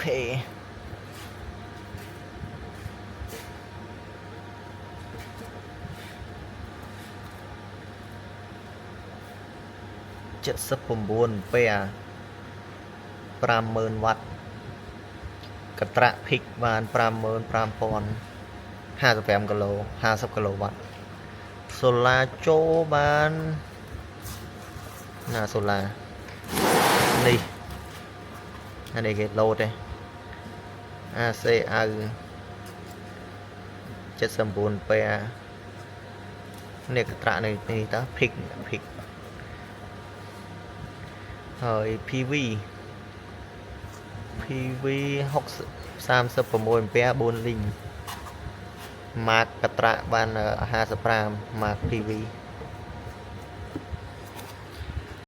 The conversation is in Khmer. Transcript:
79 pè 50,000 W កត្រាក់ភិកបាន 55,055 គីឡូ 50 គីឡូវ៉ាត់សូឡាចូលបានណាសូឡានេះអានេះគេលោតទេ AC អៅ79 ពែនេះកត្រាក់នេះតើភិកហើយ PV 36 អាំពែ4លីង ម៉ាកកត្រាក់បាន 55 ម៉ាក PV